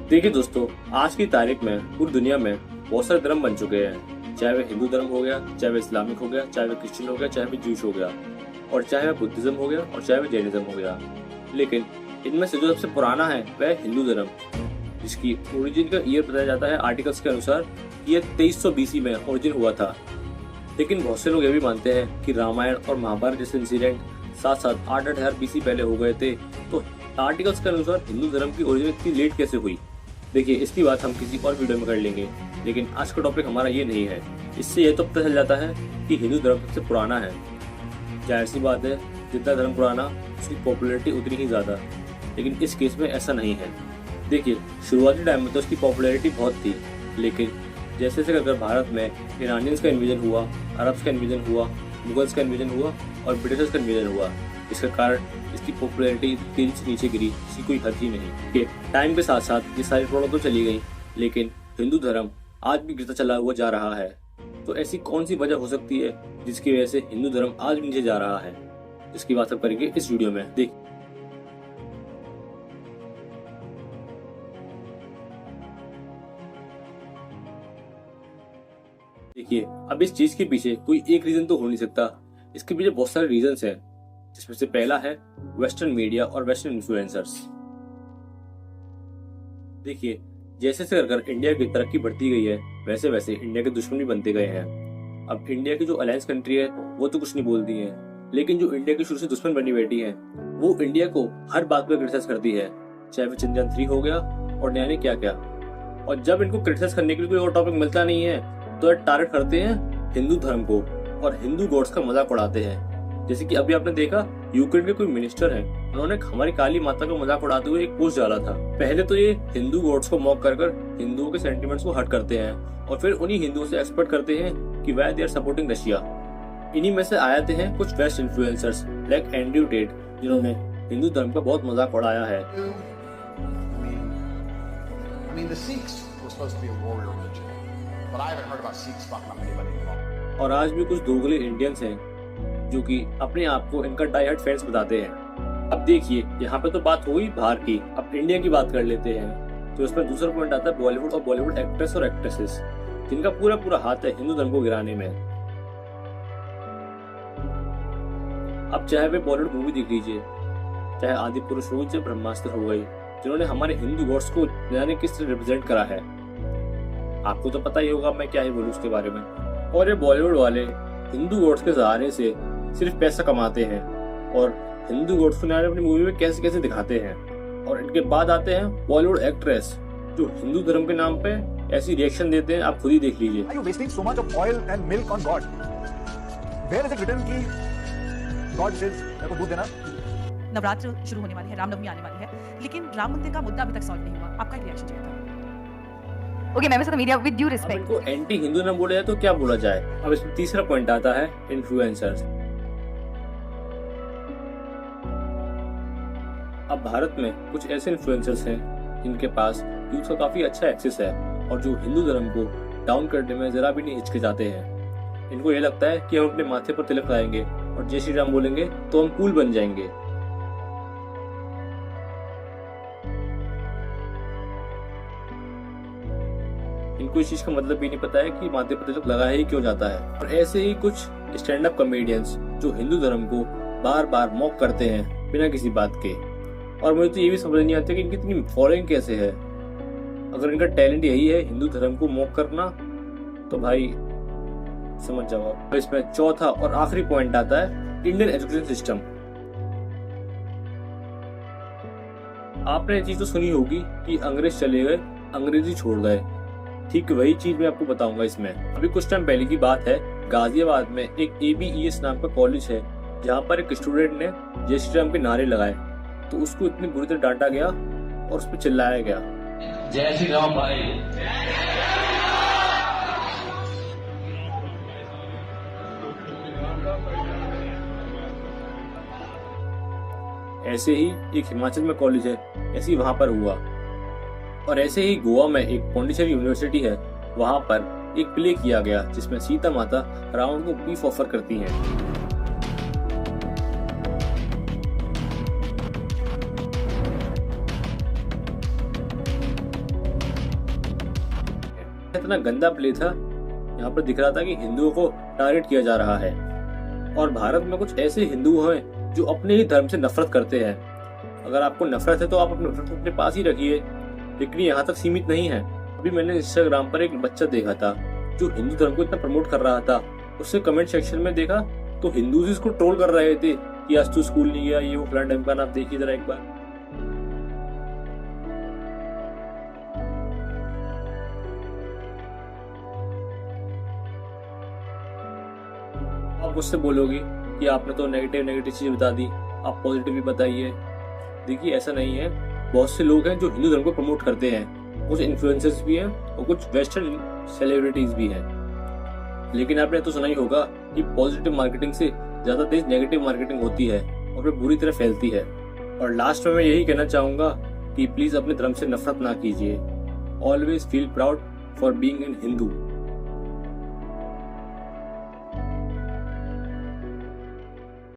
देखिए दोस्तों, आज की तारीख में पूरी दुनिया में बहुत सारे धर्म बन चुके हैं। चाहे वह हिंदू धर्म हो गया, चाहे वह इस्लामिक हो गया, चाहे वह क्रिश्चियन हो गया, चाहे वह जूश हो गया, और चाहे वह बुद्धिज्म हो गया, और चाहे वह जैनिज्म हो गया। लेकिन इनमें से जो सबसे पुराना है वह हिंदू धर्म, जिसकी ओरिजिन का ईयर बताया जाता है आर्टिकल्स के अनुसार कि यह 2300 BC में ओरिजिन हुआ था। लेकिन बहुत से लोग ये भी मानते हैं कि रामायण और महाभारत जैसे इंसिडेंट साथ साथ 8,000 BC पहले हो गए थे। तो आर्टिकल्स के अनुसार हिंदू धर्म की ओरिजिन इतनी लेट कैसे हुई? देखिए, इसकी बात हम किसी और वीडियो में कर लेंगे, लेकिन आज का टॉपिक हमारा ये नहीं है। इससे यह तो पता चल जाता है कि हिंदू धर्म सबसे पुराना है। जाहिर सी बात है, जितना धर्म पुराना उसकी पॉपुलैरिटी उतनी ही ज़्यादा, लेकिन इस केस में ऐसा नहीं है। देखिए, शुरुआती टाइम में तो उसकी पॉपुलैरिटी बहुत थी, लेकिन जैसे जैसे अगर भारत में ईरानियंस का इन्वेजन हुआ, अरब्स का इन्वेजन हुआ, मुगल्स का इन्वेजन हुआ और ब्रिटिशर्स का इन्वेजन हुआ, इसके कारण इसकी पॉपुलैरिटी तेजी से नीचे गिरी, इसकी कोई हद ही नहीं। कि टाइम के साथ साथ ये सारी प्रॉब्लम तो चली गई, लेकिन हिंदू धर्म आज भी गिरता चला हुआ जा रहा है। तो ऐसी कौन सी वजह हो सकती है जिसकी वजह से हिंदू धर्म आज भी नीचे जा रहा है? इसकी बात हम करेंगे इस वीडियो में। देखिए, अब इस चीज के पीछे कोई एक रीजन तो हो नहीं सकता। इसके पीछे बहुत सारे रीजंस हैं, जिसमें से पहला है वेस्टर्न मीडिया और वेस्टर्न इन्फ्लुएंसर्स। देखिए, जैसे से अगर इंडिया की तरक्की बढ़ती गई है, वैसे वैसे इंडिया के दुश्मन भी बनते गए हैं। अब इंडिया की जो अलायंस कंट्री है वो तो कुछ नहीं बोलती है, लेकिन जो इंडिया की शुरू से दुश्मन बनी बैठी है वो इंडिया को हर बात पर क्रिटिसाइज करती है, चाहे वो चंद्रयान 3 हो गया और नया ने क्या क्या। और जब इनको क्रिटिसाइज करने के लिए कोई और टॉपिक मिलता नहीं है तो टारगेट करते हैं हिंदू धर्म को और हिंदू गॉड्स का मजाक उड़ाते हैं। जैसे कि अभी आपने देखा, यूक्रेन के कोई मिनिस्टर है, उन्होंने हमारी काली माता का मजाक उड़ाते हुए एक पोस्ट डाला था। पहले तो ये हिंदू गॉड्स को मॉक कर हिंदुओं के सेंटिमेंट्स को हर्ट करते हैं और फिर उन्हीं हिंदुओं से एक्सपेक्ट करते हैं कि why they are supporting Russia. इन्हीं में से आते हैं कुछ west influencers like Andrew Tate, जिन्होंने हिंदू धर्म का बहुत मजाक उड़ाया है। और आज भी कुछ दोगले इंडियंस हैं जो कि अपने आप को इनका डाई हार्ड फैंस बताते हैं। अब देखिए, यहाँ पे तो बात हो गई बाहर की, अब इंडिया की बात कर लेते हैं। तो इसमें दूसरा पॉइंट आता है बॉलीवुड और बॉलीवुड एक्ट्रेस और एक्ट्रेसेस, जिनका पूरा पूरा हाथ है हिंदू धर्म को गिराने में। अब चाहे वे बॉलीवुड मूवी देख लीजिए, चाहे आदि पुरुष हो, चाहे ब्रह्मास्त्र हो गई, जिन्होंने हमारे हिंदू गॉड्स को जाने किस तरह रिप्रेजेंट करा है। आपको तो पता ही होगा मैं क्या ही बोलूं उसके बारे में। और ये बॉलीवुड वाले हिंदू गॉड्स के सहारे से सिर्फ पैसा कमाते हैं और हिंदू गॉड्स को अपनी मूवी में कैसे कैसे दिखाते हैं। और इनके बाद आते हैं बॉलीवुड एक्ट्रेस, जो हिंदू धर्म के नाम पे ऐसी रिएक्शन देते हैं, आप खुद ही देख लीजिए। Are you wasting so much of oil and milk on God? Where is it written कि God says मेरे को दूध देना? नवरात्र शुरू होने वाली है, रामनवमी आने वाली है, लेकिन राम मंदिर का मुद्दा अभी तक सॉल्व नहीं हुआ। आपका रिएक्शन चाहिए था। Okay, members of the media, with due respect, इनको एंटी हिंदू न बोला जाए तो क्या बोला जाए? अब इसमें तीसरा पॉइंट आता है इन्फ्लुएंसर्स। अब भारत में कुछ ऐसे इन्फ्लुएंसर्स हैं जिनके पास यूथ का काफी अच्छा एक्सेस है और जो हिंदू धर्म को डाउन करने में जरा भी नहीं हिचकिचाते हैं। इनको ये लगता है कि हम अपने माथे पर तिलक लगाएंगे और जय श्री राम बोलेंगे तो हम कूल बन जाएंगे। इनको इस चीज का मतलब भी नहीं पता है कि माथे पर तिलक लगाया ही क्यों जाता है। और ऐसे ही कुछ स्टैंड अप कॉमेडियंस जो हिंदू धर्म को बार बार मॉक करते हैं बिना किसी बात के। और मुझे तो ये भी समझ नहीं आता कि इनकी इतनी फॉलोइंग कैसे है। अगर इनका टैलेंट यही है हिंदू धर्म को मॉक करना, तो भाई समझ जाओ आप। तो इसमें चौथा और आखिरी पॉइंट आता है इंडियन एजुकेशन सिस्टम। आपने ये चीज तो सुनी होगी कि अंग्रेज चले गए, अंग्रेजी छोड़ गए। ठीक वही चीज मैं आपको बताऊंगा इसमें। अभी कुछ टाइम पहले की बात है, गाजियाबाद में एक ABES नाम का कॉलेज है, जहाँ पर एक स्टूडेंट ने जय श्री राम के नारे लगाए, तो उसको इतनी बुरी तरह डांटा गया और उस पर चिल्लाया गया, जय श्री राम भाई। ऐसे ही एक हिमाचल में कॉलेज है, ऐसे ही वहां पर हुआ। और ऐसे ही गोवा में एक पौंडीचेरी यूनिवर्सिटी है, वहां पर एक प्ले किया गया जिसमें सीता माता रावण को बीफ ऑफर करती हैं। इतना गंदा प्ले था। यहाँ पर दिख रहा था कि हिंदुओं को टारगेट किया जा रहा है और भारत में कुछ ऐसे हिंदू हैं जो अपने ही धर्म से नफरत करते हैं। अगर आपको नफरत है तो आप अपनी नफरत अपने पास ही रखिए, लेकिन यहाँ तक सीमित नहीं है। अभी मैंने इंस्टाग्राम पर एक बच्चा देखा था जो हिंदू धर्म को इतना प्रमोट कर रहा था। उससे कमेंट सेक्शन में देखा तो हिंदूज इसको ट्रोल कर रहे थे कि आज तू स्कूल नहीं गया, ये वो फलाना ढमकाना। आप देखिए जरा एक बार। आप मुझसे बोलोगे कि आपने तो नेगेटिव चीज बता दी, आप पॉजिटिव भी बताइए। देखिए ऐसा नहीं है, बहुत से लोग हैं जो हिंदू धर्म को प्रमोट करते हैं। कुछ इन्फ्लुएंसर्स भी हैं और कुछ वेस्टर्न सेलिब्रिटीज भी हैं। लेकिन आपने तो सुना ही होगा कि पॉजिटिव मार्केटिंग से ज्यादा तेज नेगेटिव मार्केटिंग होती है और फिर बुरी तरह फैलती है। और लास्ट में मैं यही कहना चाहूंगा कि प्लीज अपने धर्म से नफरत ना कीजिए। Always feel proud for being an Hindu.